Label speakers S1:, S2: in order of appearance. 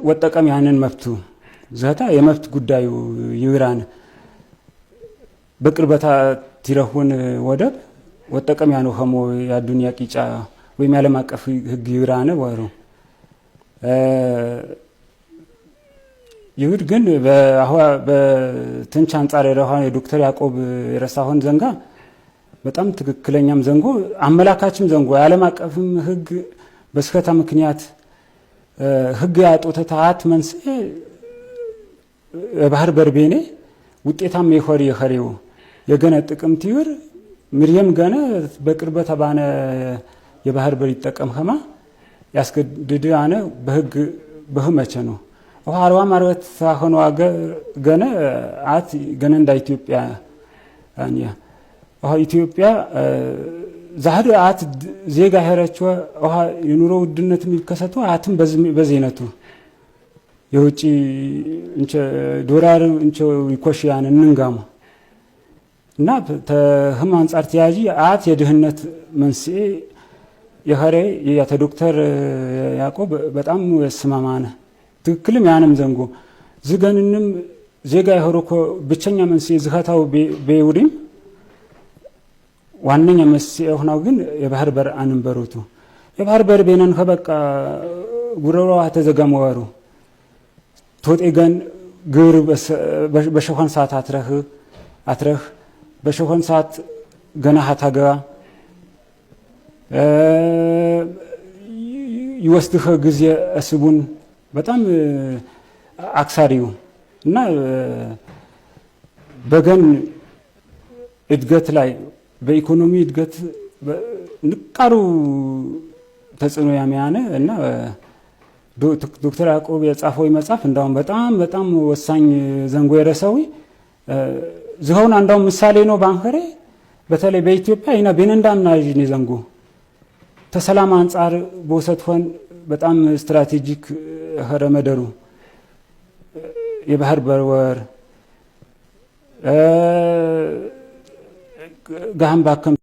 S1: ወጠቀም ያንን መፍቱ ዘታ የመፍት ጉዳዩ ይውራን በቅርበታ ትረሁን ወደብ ወጠቀም ያኑ ኸሞ ያዱንያ ቂጫ ወይም ዓለም አቀፍ ህግ ይውራነ ወሩ ይሁድ ግን በትንች አንጻር የረሃን የዶክተር ያዕቆብ የረሳሁን ዘንጋ በጣም ትክክለኛም ዘንጎ አመላካችም ዘንጎ የዓለም አቀፍም ህግ በስከታ ምክንያት ህግ ያጦተ ታዓት መንስኤ ባህር በርቤኔ ውጤታም የኸሪው የገነ ጥቅምት ይውር ምርየም ገነ በቅርበት ባነ የባህር በር ይጠቀም ኸማ ያስገድድ አነ በህግ በህመቸ ነው ወሃርዋ ማርበት ሳሆኑ ገነ አት ገነ እንደ ኢትዮጵያ አንያ ኢትዮጵያ ዛህድ አት ዜጋ ሄረችው የኑሮ ውድነት የሚከሰቱ አትም በዜነቱ የውጪ እንቸ ዶላር እንቸ ይኮሽያን እንንጋማ እና ተህም አንጻር ተያጂ አት የድህነት መንስኤ የኸሬ ያተ ዶክተር ያዕቆብ በጣም ወስማማነ ትክክልም ያንም ዘንጎ ዝገንንም ዜጋ ይሆርኮ ብቸኛ መንስኤ ዝኸታው በይውሪም ዋነኛ መንስኤ ሆናው ግን የባህር በር አንበሩቱ የባህር በር በእናን ከበቃ ጉረሮ ተዘጋመዋሩ ቶጤገን ግብር በሸሆን ሰዓት አትረህ በሸሆን ሰዓት ገና ሀታጋ ይወስድህ ጊዜ እስቡን በጣም አክሳሪው እና በገን እድገት ላይ በኢኮኖሚ እድገት ንቃሩ ተጽዕኖ ያሚያነ እና ዶክተር ያዕቆብ የጻፈው መጽሐፍ እንዳውም በጣም ወሳኝ ዘንጎ የረሰው ዝሆን አንዳው ምሳሌ ነው ባንከሬ በተለይ በኢትዮጵያ እና በእንዳና ይኔ ዘንጎ ተሰላም አንጻር ቦሰትሆን በጣም ስትራቴጂክ ኸረመደሩ የባህር በር ጋም ባከም